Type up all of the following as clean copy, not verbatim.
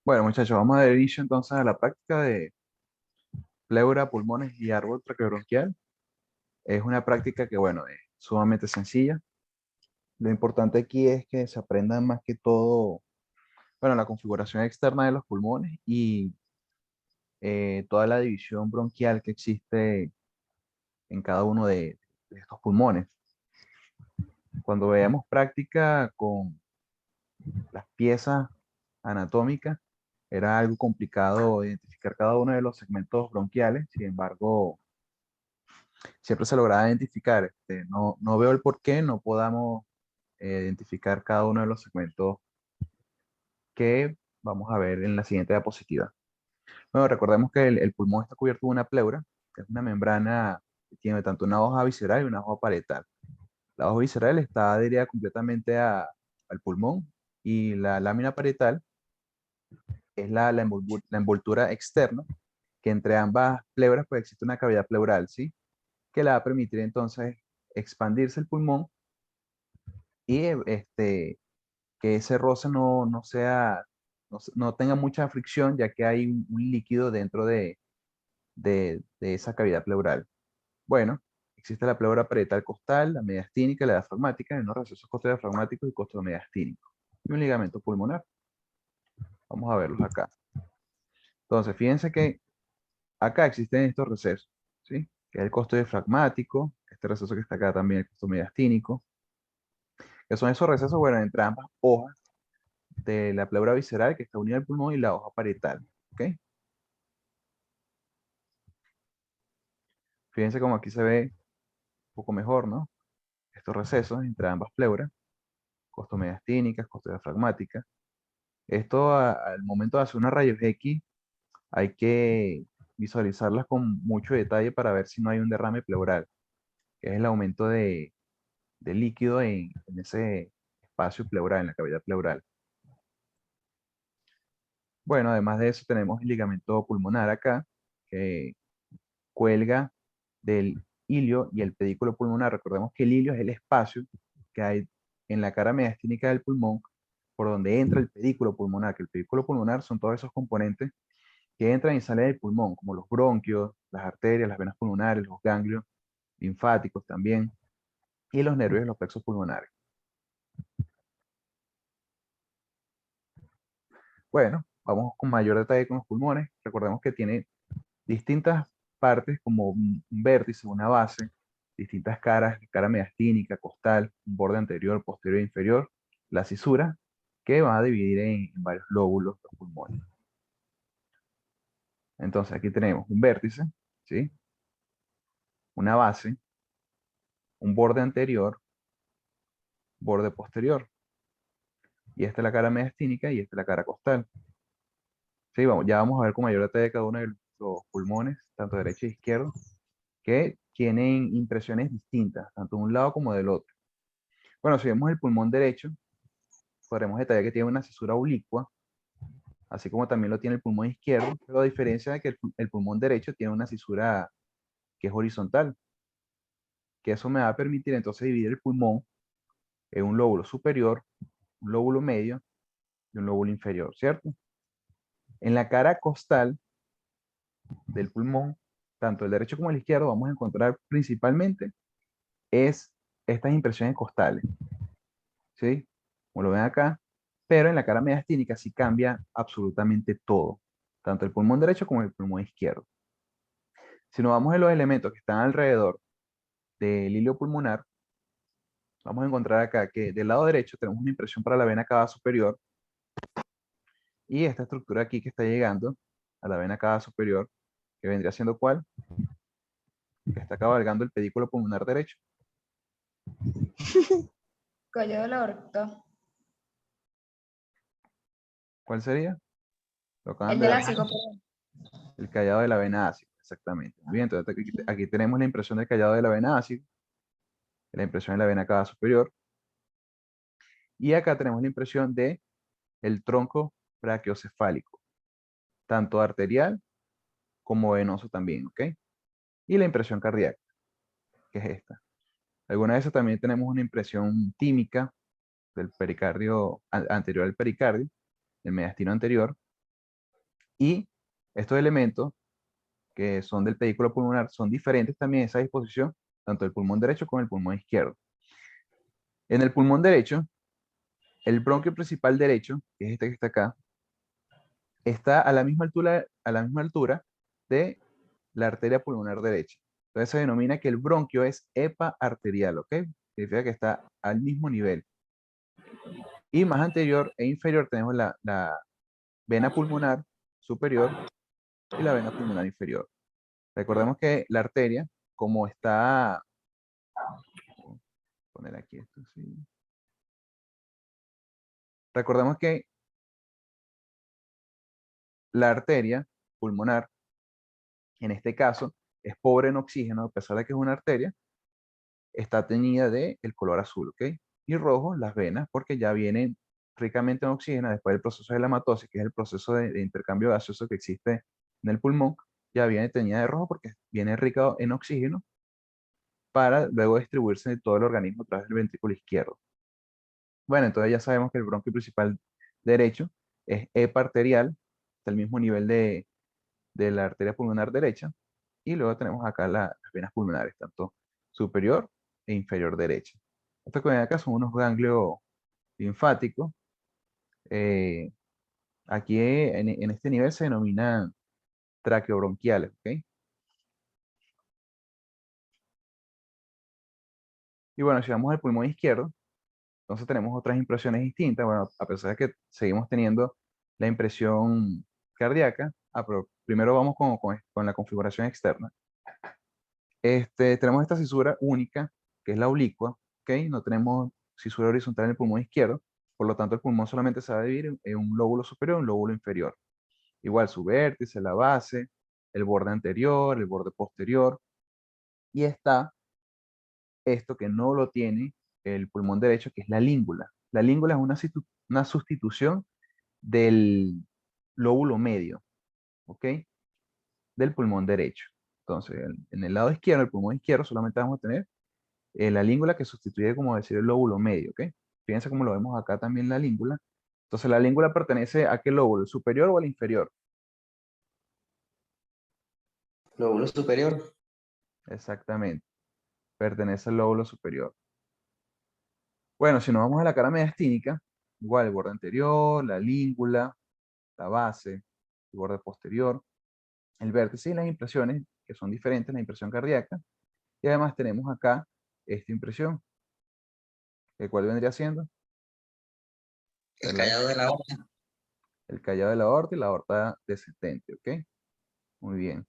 Bueno, muchachos, vamos a dar inicio entonces a la práctica de pleura, pulmones y árbol traqueobronquial. Es una práctica que, bueno, es sumamente sencilla. Lo importante aquí es que se aprendan más que todo, bueno, la configuración externa de los pulmones y toda la división bronquial que existe en cada uno de estos pulmones. Cuando veamos práctica con las piezas anatómicas, era algo complicado identificar cada uno de los segmentos bronquiales. Sin embargo, siempre se lograba identificar. No veo el por qué no podamos identificar cada uno de los segmentos que vamos a ver en la siguiente diapositiva. Bueno, recordemos que el pulmón está cubierto de una pleura, que es una membrana que tiene tanto una hoja visceral y una hoja parietal. La hoja visceral está adherida completamente al pulmón y la lámina parietal es la envoltura externa, que entre ambas pleuras pues existe una cavidad pleural, ¿sí? Que le va a permitir entonces expandirse el pulmón y que ese roce no sea, no tenga mucha fricción, ya que hay un líquido dentro de esa cavidad pleural. Bueno, existe la pleura parietal costal, la mediastínica, la diafragmática, en unos recesos costodiafragmáticos y costomediastínicos, y un ligamento pulmonar. Vamos a verlos acá. Entonces, fíjense que acá existen estos recesos, ¿sí? Que es el costodiafragmático, este receso que está acá también, el costomediastínico, que son esos recesos, bueno, entre ambas hojas de la pleura visceral que está unida al pulmón y la hoja parietal, ¿ok? Fíjense como aquí se ve un poco mejor, ¿no? Estos recesos entre ambas pleuras, costomediastínicas, costodiafragmáticas. Esto al momento de hacer una rayos X hay que visualizarlas con mucho detalle para ver si no hay un derrame pleural, que es el aumento de líquido en ese espacio pleural, en la cavidad pleural. Bueno, además de eso tenemos el ligamento pulmonar acá, que cuelga del hilio y el pedículo pulmonar. Recordemos que el hilio es el espacio que hay en la cara mediastínica del pulmón por donde entra el pedículo pulmonar, que el pedículo pulmonar son todos esos componentes que entran y salen del pulmón, como los bronquios, las arterias, las venas pulmonares, los ganglios linfáticos también, y los nervios de los plexos pulmonares. Bueno, vamos con mayor detalle con los pulmones. Recordemos que tiene distintas partes como un vértice, una base, distintas caras, cara mediastínica, costal, un borde anterior, posterior e inferior, la cisura, que va a dividir en varios lóbulos los pulmones. Entonces aquí tenemos un vértice, ¿sí? Una base, un borde anterior, borde posterior. Y esta es la cara mediastínica y esta es la cara costal. Sí, vamos, ya vamos a ver con mayor detalle cada uno de los pulmones, tanto derecho e izquierdo, que tienen impresiones distintas, tanto de un lado como del otro. Bueno, si vemos el pulmón derecho, podremos detallar que tiene una cisura oblicua, así como también lo tiene el pulmón izquierdo, pero a diferencia de que el pulmón derecho tiene una cisura que es horizontal, que eso me va a permitir entonces dividir el pulmón en un lóbulo superior, un lóbulo medio y un lóbulo inferior, ¿cierto? En la cara costal del pulmón, tanto el derecho como el izquierdo, vamos a encontrar principalmente es estas impresiones costales, ¿sí? Como lo ven acá, pero en la cara mediastínica sí cambia absolutamente todo, tanto el pulmón derecho como el pulmón izquierdo. Si nos vamos a los elementos que están alrededor del hilio pulmonar, vamos a encontrar acá que del lado derecho tenemos una impresión para la vena cava superior y esta estructura aquí que está llegando a la vena cava superior, que vendría siendo ¿cuál? Que está cabalgando el pedículo pulmonar derecho. Cuello del aorta. ¿Cuál sería? Lo acaban El de del dar. ácido, perdón. El callado de la vena ácida, exactamente. Muy bien, entonces aquí tenemos la impresión del callado de la vena ácida, la impresión de la vena cava superior, y acá tenemos la impresión de el tronco brachiocefálico, tanto arterial como venoso también, ¿ok? Y la impresión cardíaca, que es esta. Algunas veces también tenemos una impresión tímica del pericardio anterior al pericardio, del mediastino anterior, y estos elementos que son del pedículo pulmonar son diferentes también en esa disposición, tanto el pulmón derecho como el pulmón izquierdo. En el pulmón derecho, el bronquio principal derecho, que es este que está acá, está a la misma altura de la arteria pulmonar derecha. Entonces se denomina que el bronquio es epa-arterial, ¿ok? Significa que está al mismo nivel. Y más anterior e inferior tenemos la vena pulmonar superior y la vena pulmonar inferior. Recordemos que la arteria, como está, voy a poner aquí esto, sí. Recordemos que la arteria pulmonar, en este caso, es pobre en oxígeno, a pesar de que es una arteria, está teñida de el color azul, ¿ok? Y rojo las venas, porque ya vienen ricamente en oxígeno después del proceso de la hematosis, que es el proceso de intercambio gaseoso que existe en el pulmón, ya viene teñida de rojo porque viene rica en oxígeno para luego distribuirse en todo el organismo a través del ventrículo izquierdo. Bueno, entonces ya sabemos que el bronquio principal derecho es eparterial, está al mismo nivel de la arteria pulmonar derecha, y luego tenemos acá las venas pulmonares, tanto superior e inferior derecha. Estos que ven acá son unos ganglios linfáticos. eh, Aquí en este nivel se denominan traqueobronquiales, ¿ok? Y bueno, si vamos al pulmón izquierdo, entonces tenemos otras impresiones distintas. Bueno, a pesar de que seguimos teniendo la impresión cardíaca, pero primero vamos con la configuración externa. Tenemos esta cisura única, que es la oblicua, ¿ok? No tenemos cisura horizontal en el pulmón izquierdo, por lo tanto el pulmón solamente se va a dividir en un lóbulo superior y un lóbulo inferior. Igual su vértice, la base, el borde anterior, el borde posterior, y está esto que no lo tiene el pulmón derecho, que es la língula. La língula es una sustitución del lóbulo medio, ¿ok? Del pulmón derecho. Entonces, en el lado izquierdo, el pulmón izquierdo, solamente vamos a tener la língula que sustituye, como decir, el lóbulo medio, ¿ok? Fíjense cómo lo vemos acá también la língula. Entonces, la língula pertenece a qué lóbulo, el superior o al inferior. Lóbulo superior. Exactamente, pertenece al lóbulo superior. Bueno, si nos vamos a la cara mediastínica, igual el borde anterior, la língula, la base, el borde posterior, el vértice y las impresiones, que son diferentes, la impresión cardíaca. Y además tenemos acá esta impresión, el cual vendría siendo El callado de la aorta. el callado de la aorta y la aorta descendente, ¿ok? Muy bien.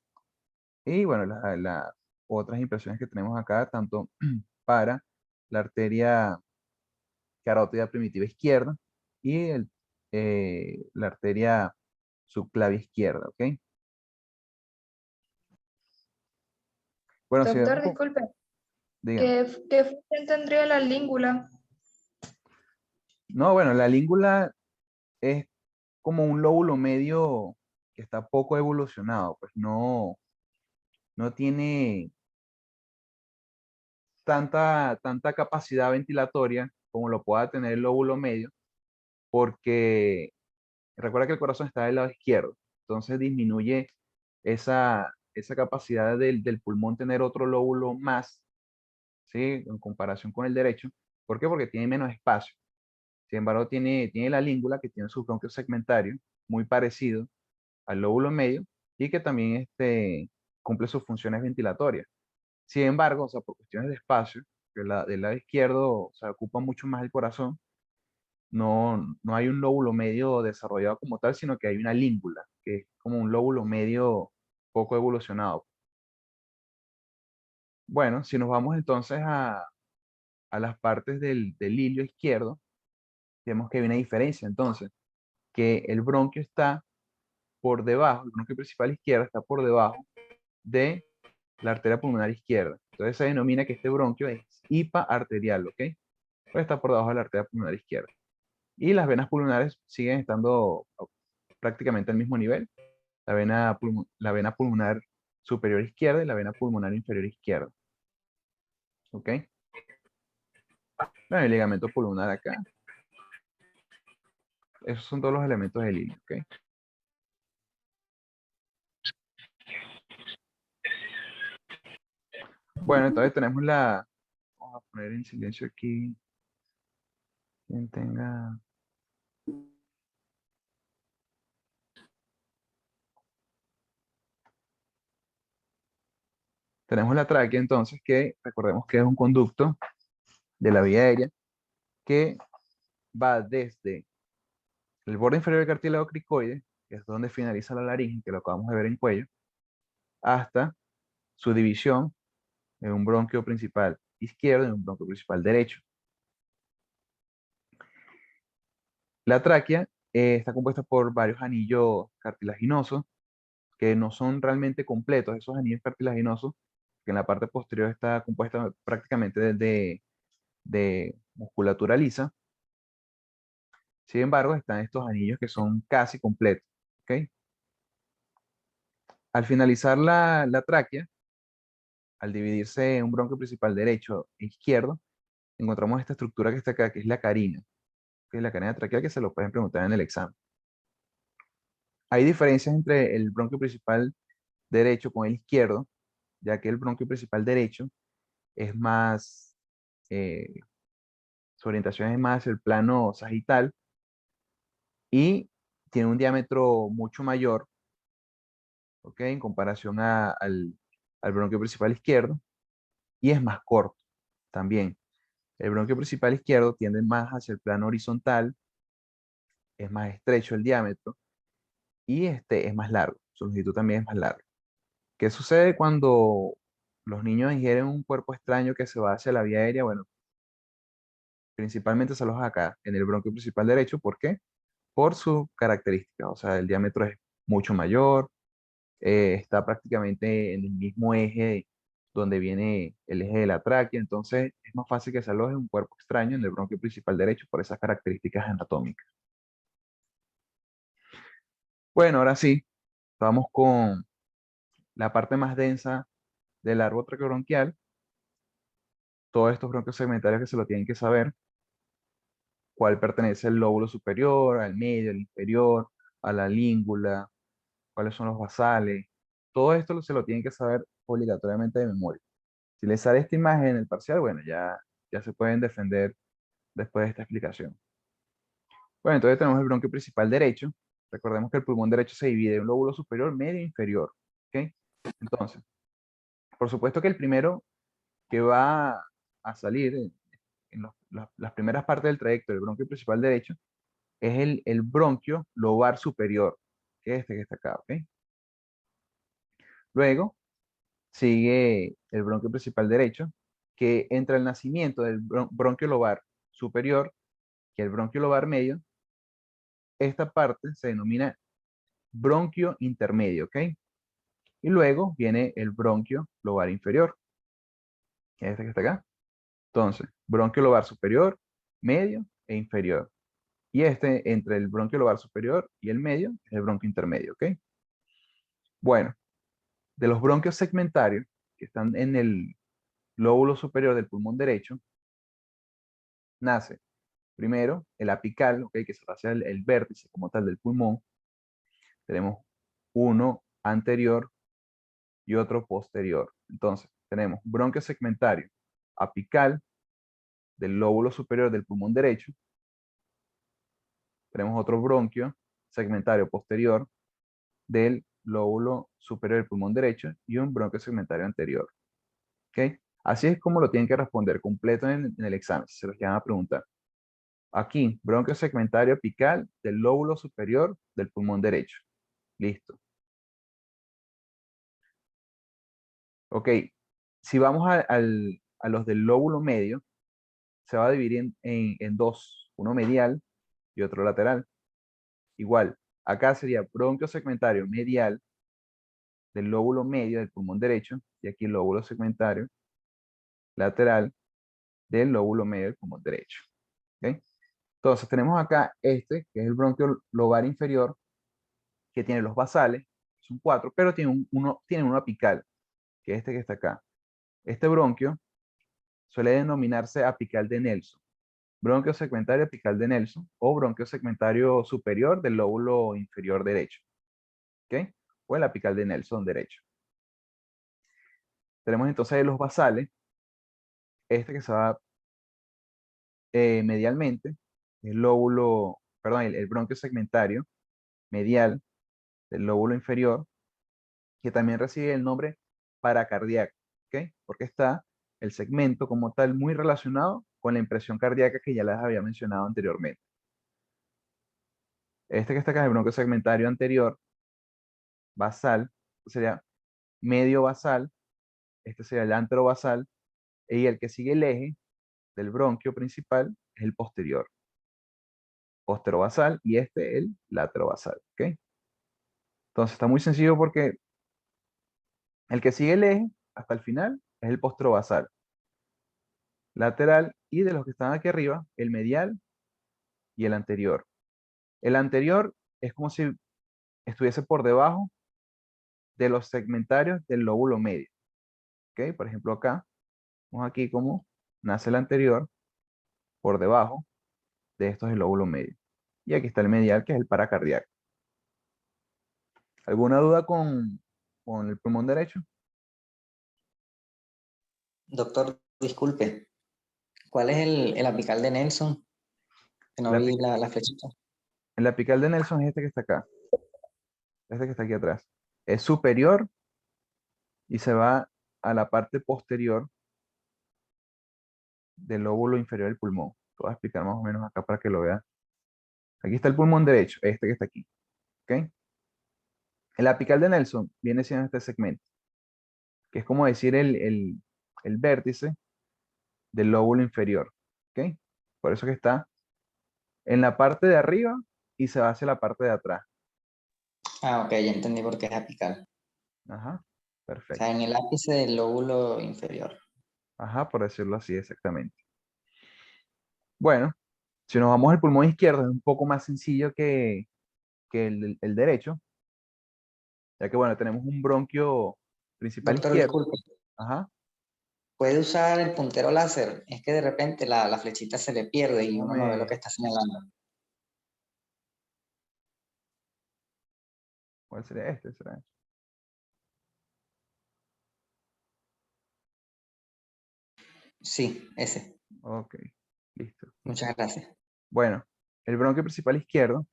Y bueno, las otras impresiones que tenemos acá, tanto para la arteria carótida primitiva izquierda y la arteria subclavia izquierda, ¿ok? Bueno, si Doctor, vemos, disculpe, dígame. ¿qué función tendría la língula? No, bueno, la língula es como un lóbulo medio que está poco evolucionado, pues no tiene tanta capacidad ventilatoria como lo pueda tener el lóbulo medio, porque recuerda que el corazón está del lado izquierdo, entonces disminuye esa capacidad del pulmón tener otro lóbulo más, ¿sí? En comparación con el derecho. ¿Por qué? Porque tiene menos espacio. Sin embargo, tiene la língula que tiene su bronquio segmentario, muy parecido al lóbulo medio, y que también cumple sus funciones ventilatorias. Sin embargo, o sea, por cuestiones de espacio, que del lado izquierdo, o sea, ocupa mucho más el corazón, no hay un lóbulo medio desarrollado como tal, sino que hay una língula, que es como un lóbulo medio poco evolucionado. Bueno, si nos vamos entonces a las partes del hilio izquierdo, vemos que hay una diferencia entonces. que el bronquio está por debajo, el bronquio principal izquierdo está por debajo de la arteria pulmonar izquierda. Entonces se denomina que este bronquio es hipaarterial, ¿ok? Pues está por debajo de la arteria pulmonar izquierda. Y las venas pulmonares siguen estando prácticamente al mismo nivel. La vena pulmonar superior izquierda y la vena pulmonar inferior izquierda. ¿Ok? Bueno, el ligamento pulmonar acá. Esos son todos los elementos del hilo, ¿ok? Bueno, entonces tenemos la... Vamos a poner en silencio aquí. Quien tenga... Tenemos la tráquea, entonces, que recordemos que es un conducto de la vía aérea que va desde el borde inferior del cartílago cricoide, que es donde finaliza la laringe, que lo acabamos de ver en cuello, hasta su división en un bronquio principal izquierdo y un bronquio principal derecho. La tráquea está compuesta por varios anillos cartilaginosos que no son realmente completos, esos anillos cartilaginosos, que en la parte posterior está compuesta prácticamente de musculatura lisa. Sin embargo, están estos anillos que son casi completos. ¿Ok? Al finalizar la tráquea, al dividirse en un bronquio principal derecho e izquierdo, encontramos esta estructura que está acá, que es la carina, que es la carina traqueal, que se lo pueden preguntar en el examen. Hay diferencias entre el bronquio principal derecho con el izquierdo, ya que el bronquio principal derecho es más, eh, su orientación es más el plano sagital y tiene un diámetro mucho mayor, ¿ok? En comparación al bronquio principal izquierdo, y es más corto también. El bronquio principal izquierdo tiende más hacia el plano horizontal, es más estrecho el diámetro y este es más largo, su longitud también es más larga. ¿Qué sucede cuando los niños ingieren un cuerpo extraño que se va hacia la vía aérea? Bueno, principalmente se los acá en el bronquio principal derecho. ¿Por qué? Por su característica, o sea, el diámetro es mucho mayor, está prácticamente en el mismo eje donde viene el eje de la tráquea, entonces es más fácil que se aloje un cuerpo extraño en el bronquio principal derecho por esas características anatómicas. Bueno, ahora sí, vamos con la parte más densa del árbol traqueobronquial, todos estos bronquios segmentarios que se lo tienen que saber, cuál pertenece al lóbulo superior, al medio, al inferior, a la língula, cuáles son los basales, todo esto se lo tienen que saber obligatoriamente de memoria. Si les sale esta imagen en el parcial, bueno, ya se pueden defender después de esta explicación. Bueno, entonces tenemos el bronquio principal derecho. Recordemos que el pulmón derecho se divide en un lóbulo superior, medio e inferior. ¿Ok? Entonces, por supuesto que el primero que va a salir en las primeras partes del trayecto del bronquio principal derecho es el bronquio lobar superior, que es este que está acá. ¿Ok? Luego sigue el bronquio principal derecho, que entre el nacimiento del bronquio lobar superior y el bronquio lobar medio, esta parte se denomina bronquio intermedio, ¿ok? Y luego viene el bronquio lobar inferior, que es este que está acá. Entonces, bronquio lobar superior, medio e inferior. Y este, entre el bronquio lobar superior y el medio, es el bronquio intermedio, ¿ok? Bueno, de los bronquios segmentarios, que están en el lóbulo superior del pulmón derecho, nace primero el apical, ¿ok? Que se hacia el vértice como tal del pulmón. Tenemos uno anterior y otro posterior. Entonces, tenemos bronquio segmentario apical del lóbulo superior del pulmón derecho. Tenemos otro bronquio segmentario posterior del lóbulo superior del pulmón derecho y un bronquio segmentario anterior. ¿Ok? Así es como lo tienen que responder completo en el examen, si se los llegan a preguntar. Aquí, bronquio segmentario apical del lóbulo superior del pulmón derecho. Listo. Ok, si vamos a los del lóbulo medio, se va a dividir en dos, uno medial y otro lateral. Igual, acá sería bronquio segmentario medial del lóbulo medio del pulmón derecho, y aquí el lóbulo segmentario lateral del lóbulo medio del pulmón derecho. ¿Ok? Entonces tenemos acá este, que es el bronquio lobar inferior, que tiene los basales, son 4, pero tiene uno apical, que es este que está acá. Este bronquio suele denominarse apical de Nelson, bronquio segmentario apical de Nelson, o bronquio segmentario superior del lóbulo inferior derecho. ¿Ok? O el apical de Nelson derecho. Tenemos entonces los basales, este que se va medialmente, el lóbulo, perdón, el bronquio segmentario medial del lóbulo inferior, que también recibe el nombre paracardíaco, ¿ok? Porque está el segmento como tal muy relacionado con la impresión cardíaca que ya les había mencionado anteriormente. Este que está acá es el bronquio segmentario anterior, basal, sería medio basal, este sería el anterobasal, y el que sigue el eje del bronquio principal es el posterior, posterobasal, y este el laterobasal, ¿ok? Entonces está muy sencillo porque el que sigue el eje hasta el final es el posterobasal, lateral, y de los que están aquí arriba, el medial y el anterior. El anterior es como si estuviese por debajo de los segmentarios del lóbulo medio, ¿ok? Por ejemplo, acá, vemos aquí cómo nace el anterior por debajo de estos del lóbulo medio. Y aquí está el medial, que es el paracardíaco. ¿Alguna duda con el pulmón derecho? Doctor, disculpe, ¿cuál es el apical de Nelson? Que no El, vi api- la flechita. el apical de Nelson es este que está acá, este que está aquí atrás. Es superior y se va a la parte posterior del lóbulo inferior del pulmón. Te voy a explicar más o menos acá para que lo veas. Aquí está el pulmón derecho, este que está aquí. ¿Ok? El apical de Nelson viene siendo este segmento, que es como decir el vértice del lóbulo inferior. ¿Ok? Por eso que está en la parte de arriba y se va hacia la parte de atrás. Ah, ok, ya entendí por qué es apical. Ajá, O sea, perfecto. en el ápice del lóbulo inferior. Ajá, por decirlo así exactamente. Bueno, si nos vamos al pulmón izquierdo, es un poco más sencillo que el derecho, ya que bueno, tenemos un bronquio principal Doctor, izquierdo. disculpe, Ajá, ¿puede usar el puntero láser? Es que de repente la flechita se le pierde y uno no ve lo déjame, que está señalando. ¿cuál sería este? ¿Será? Sí, ese. Ok, listo. Muchas gracias. Bueno, el bronquio principal izquierdo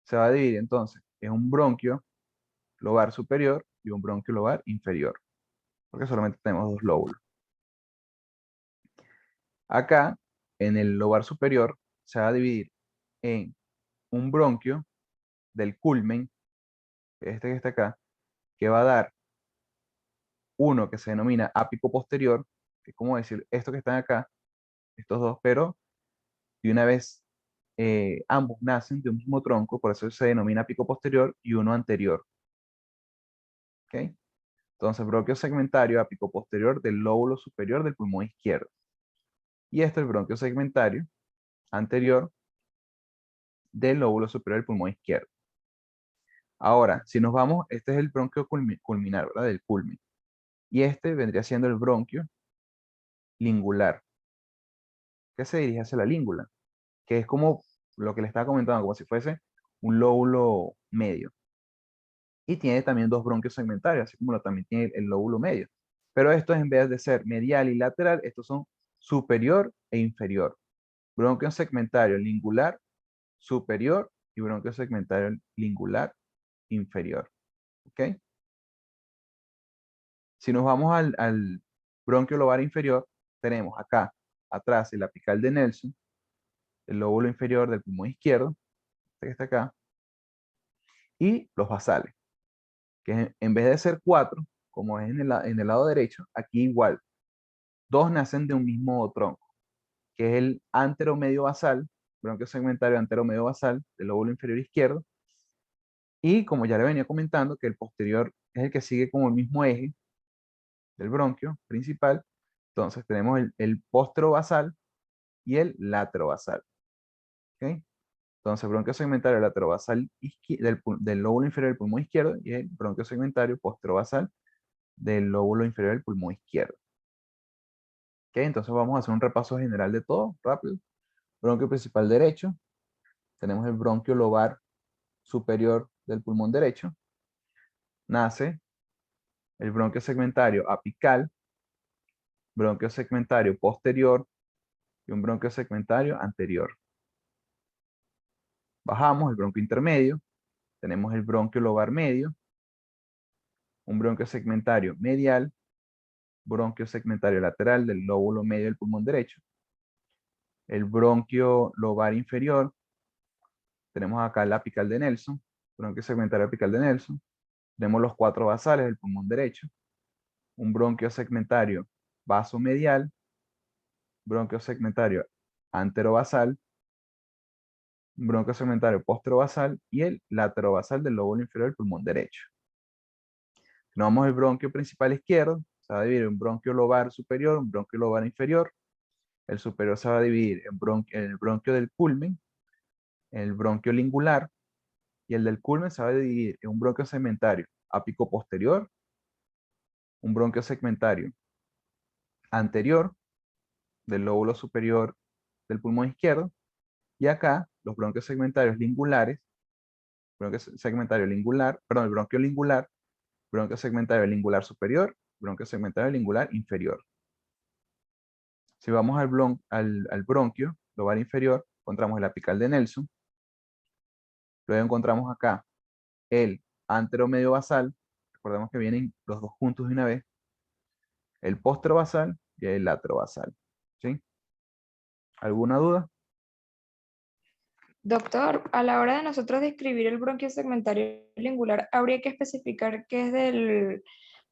se va a dividir entonces en un bronquio lobar superior y un bronquio lobar inferior, porque solamente tenemos dos lóbulos. Acá, en el lobar superior, se va a dividir en un bronquio del culmen, este que está acá, que va a dar uno que se denomina ápico posterior, que es como decir esto que están acá, estos dos, pero de una vez ambos nacen de un mismo tronco, por eso se denomina ápico posterior y uno anterior. ¿Ok? Entonces, bronquio segmentario ápico posterior del lóbulo superior del pulmón izquierdo. Y este es el bronquio segmentario anterior del lóbulo superior del pulmón izquierdo. Ahora, si nos vamos, este es el bronquio culminar, ¿verdad? Del culmen. Y este vendría siendo el bronquio lingular, que se dirige hacia la língula, que es como lo que le estaba comentando, como si fuese un lóbulo medio. Y tiene también dos bronquios segmentarios, así como lo también tiene el lóbulo medio. Pero estos, en vez de ser medial y lateral, estos son superior e inferior. Bronquio segmentario lingular superior y bronquio segmentario lingular inferior. ¿Ok? Si nos vamos al bronquio lobar inferior, tenemos acá atrás el apical de Nelson, el lóbulo inferior del pulmón izquierdo, este que está acá, y los basales, que en vez de ser 4, como es en el lado derecho, aquí igual, dos nacen de un mismo tronco, que es el anteromedio basal bronquio segmentario antero-medio basal del lóbulo inferior izquierdo. Y como ya le venía comentando, que el posterior es el que sigue como el mismo eje del bronquio principal, entonces tenemos el posterobasal y el laterobasal. ¿Ok? Entonces, bronquio segmentario laterobasal del lóbulo inferior del pulmón izquierdo y el bronquio segmentario posterobasal del lóbulo inferior del pulmón izquierdo. ¿Ok? Entonces vamos a hacer un repaso general de todo, rápido. Bronquio principal derecho. Tenemos el bronquio lobar superior del pulmón derecho. Nace el bronquio segmentario apical, bronquio segmentario posterior y un bronquio segmentario anterior. Bajamos el bronquio intermedio. Tenemos el bronquio lobar medio, un bronquio segmentario medial, bronquio segmentario lateral del lóbulo medio del pulmón derecho, el bronquio lobar inferior, tenemos acá el apical de Nelson, bronquio segmentario apical de Nelson, tenemos los 4 basales del pulmón derecho, un bronquio segmentario vasomedial, bronquio segmentario anterobasal, un bronquio segmentario posterobasal y el laterobasal del lóbulo inferior del pulmón derecho. Tomamos el bronquio principal izquierdo, se va a dividir en un bronquio lobar superior, un bronquio lobar inferior. El superior se va a dividir en el bronquio del culmen, en el bronquio lingular, y el del culmen se va a dividir en un bronquio segmentario apico posterior, un bronquio segmentario anterior del lóbulo superior del pulmón izquierdo, y acá los bronquios segmentarios lingulares, bronquio segmentario lingular, perdón, el bronquio lingular, bronquio segmentario lingular superior, bronquio segmentario lingular inferior. Si vamos al bronquio lobar inferior, encontramos el apical de Nelson. Luego encontramos acá el anteromedio basal. Recordemos que vienen los dos juntos de una vez. El posterobasal y el laterobasal. ¿Sí? ¿Alguna duda? Doctor, a la hora de nosotros describir el bronquio segmentario lingular, ¿habría que especificar qué es del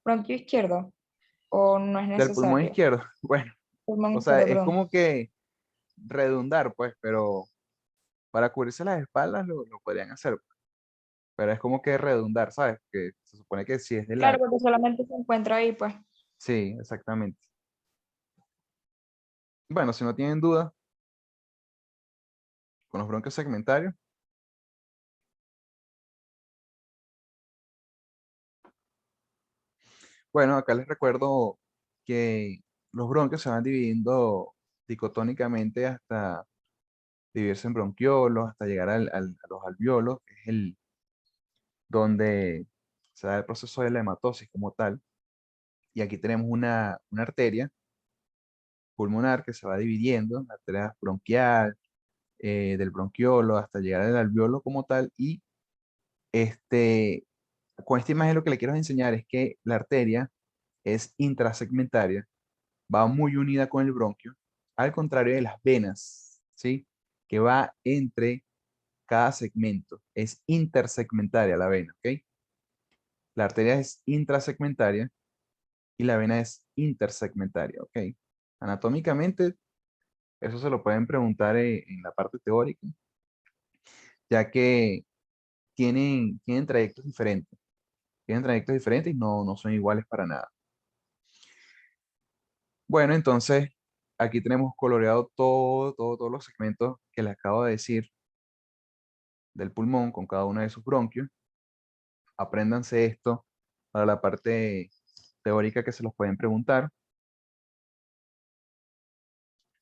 bronquio izquierdo o no es Del pulmón necesario? izquierdo. Bueno, Pulmón o sea, izquierdo, es perdón. como que redundar, pues, pero para cubrirse las espaldas lo podrían hacer. Pero es como que redundar, ¿sabes? Que se supone que si es de Claro, la... porque solamente se encuentra ahí, pues. Sí, exactamente. Bueno, si no tienen duda con los bronquios segmentarios, bueno, acá les recuerdo que los bronquios se van dividiendo dicotónicamente hasta dividirse en bronquiolos, hasta llegar a los alveolos, que es donde se da el proceso de la hematosis como tal. Y aquí tenemos una arteria pulmonar que se va dividiendo, la arteria bronquial, del bronquiolo hasta llegar al alveolo como tal. Y este, con esta imagen lo que le quiero enseñar es que la arteria es intrasegmentaria, va muy unida con el bronquio, al contrario de las venas, ¿sí? Que va entre cada segmento. Es intersegmentaria la vena, ¿ok? La arteria es intrasegmentaria y la vena es intersegmentaria, ¿ok? Anatómicamente, eso se lo pueden preguntar en la parte teórica, ya que tienen trayectos diferentes. Tienen trayectos diferentes y no son iguales para nada. Bueno, entonces, aquí tenemos coloreado todos los segmentos que les acabo de decir del pulmón con cada uno de sus bronquios. Apréndanse esto para la parte teórica que se los pueden preguntar.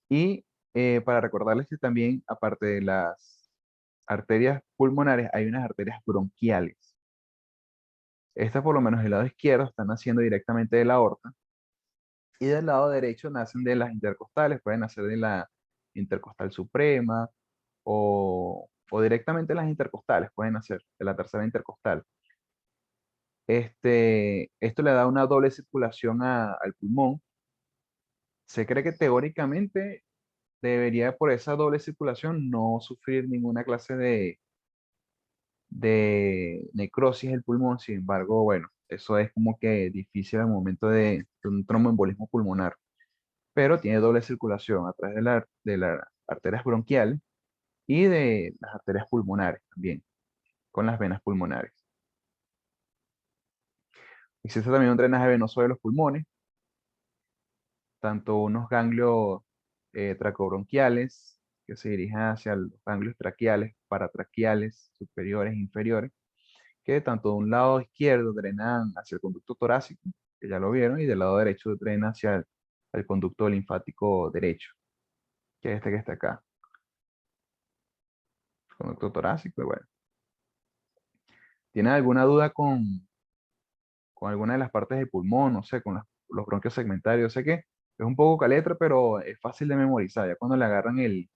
Y para recordarles que también, aparte de las arterias pulmonares, hay unas arterias bronquiales. Estas, por lo menos del lado izquierdo, están naciendo directamente de la aorta. Y del lado derecho nacen de las intercostales. Pueden nacer de la intercostal suprema o directamente las intercostales. Pueden nacer de la tercera intercostal. Esto le da una doble circulación al pulmón. Se cree que teóricamente debería por esa doble circulación no sufrir ninguna clase de necrosis del pulmón. Sin embargo, bueno, eso es como que difícil al momento de un tromboembolismo pulmonar, pero tiene doble circulación a través de las arterias bronquiales y de las arterias pulmonares también, con las venas pulmonares. Existe también un drenaje venoso de los pulmones, tanto unos ganglios tracobronquiales que se dirigen hacia los ganglios traqueales, paratraqueales, superiores e inferiores, que tanto de un lado izquierdo drenan hacia el conducto torácico, que ya lo vieron, y del lado derecho drena hacia el conducto linfático derecho, que es este que está acá. Conducto torácico, y bueno. ¿Tienen alguna duda con alguna de las partes del pulmón? No sé, con los bronquios segmentarios. Sé que es un poco caletra, pero es fácil de memorizar. Ya cuando le agarran el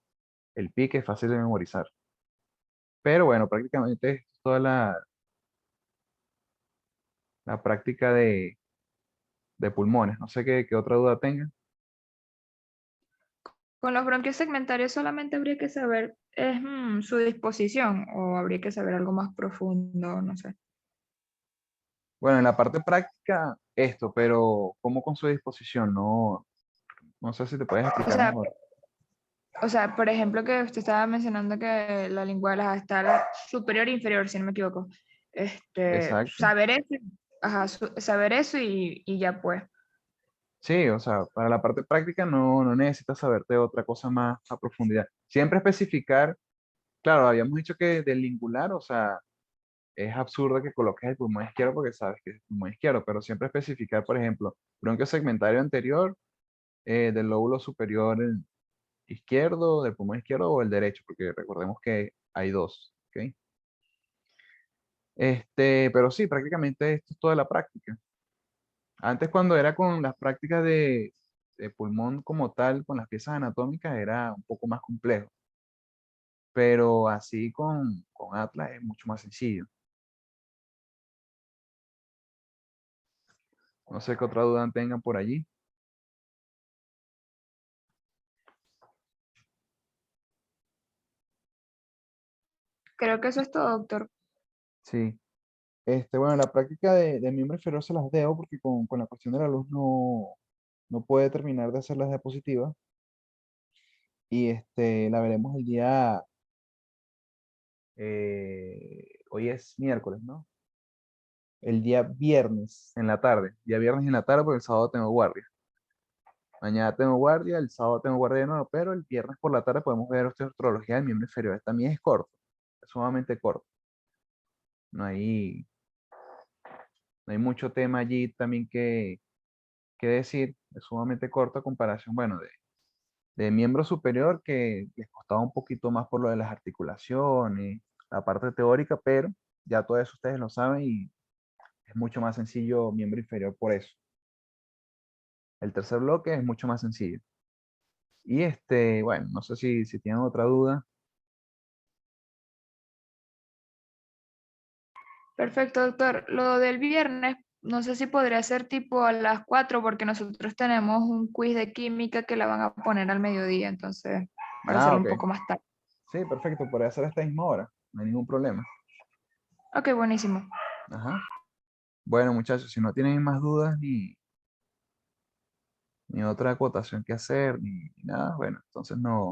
pique es fácil de memorizar. Pero bueno, prácticamente es toda la práctica de pulmones. No sé qué otra duda tengan. Con los bronquios segmentarios solamente habría que saber su disposición o habría que saber algo más profundo, no sé. Bueno, en la parte práctica, esto, pero ¿cómo con su disposición? No, no sé si te puedes O explicar sea, mejor. por ejemplo, que usted estaba mencionando que la lingual está la superior e inferior, si no me equivoco. Exacto. Saber eso, ajá, saber eso y ya pues. Sí, o sea, para la parte práctica no necesitas saberte otra cosa más a profundidad. Siempre especificar, claro, habíamos dicho que del lingular, o sea, es absurdo que coloques el pulmón izquierdo porque sabes que es el pulmón izquierdo, pero siempre especificar, por ejemplo, bronquio segmentario anterior del lóbulo superior izquierdo, del pulmón izquierdo o el derecho, porque recordemos que hay dos, ¿ok? Pero sí, prácticamente esto es toda la práctica. Antes cuando era con las prácticas de pulmón como tal, con las piezas anatómicas, era un poco más complejo, pero así con Atlas es mucho más sencillo. No sé qué otra duda tengan por allí. Creo que eso es todo, doctor. Sí. Bueno, la práctica de miembro inferior se las debo porque con la cuestión de la luz no puede terminar de hacer las diapositivas. Y la veremos el día, hoy es miércoles, ¿no? El día viernes en la tarde. Día viernes en la tarde porque el sábado tengo guardia. Mañana tengo guardia, el sábado tengo guardia de nuevo, pero el viernes por la tarde podemos ver osteoartrología del miembro inferior. También es corto, es sumamente corto. No hay, no hay mucho tema allí también que decir. Es sumamente corto a comparación, bueno, de miembro superior que les costaba un poquito más por lo de las articulaciones, la parte teórica, pero ya todo eso ustedes lo saben y es mucho más sencillo miembro inferior por eso. El tercer bloque es mucho más sencillo. Y bueno, no sé si tienen otra duda. Perfecto, doctor. Lo del viernes, no sé si podría ser tipo a las 4 porque nosotros tenemos un quiz de química que la van a poner al mediodía, entonces, para Ah, hacerlo un ok. poco más tarde. Sí, perfecto. Podría hacer a esta misma hora. No hay ningún problema. Ok, buenísimo. Ajá. Bueno, muchachos, si no tienen más dudas ni otra acotación que hacer, ni nada, bueno, entonces no.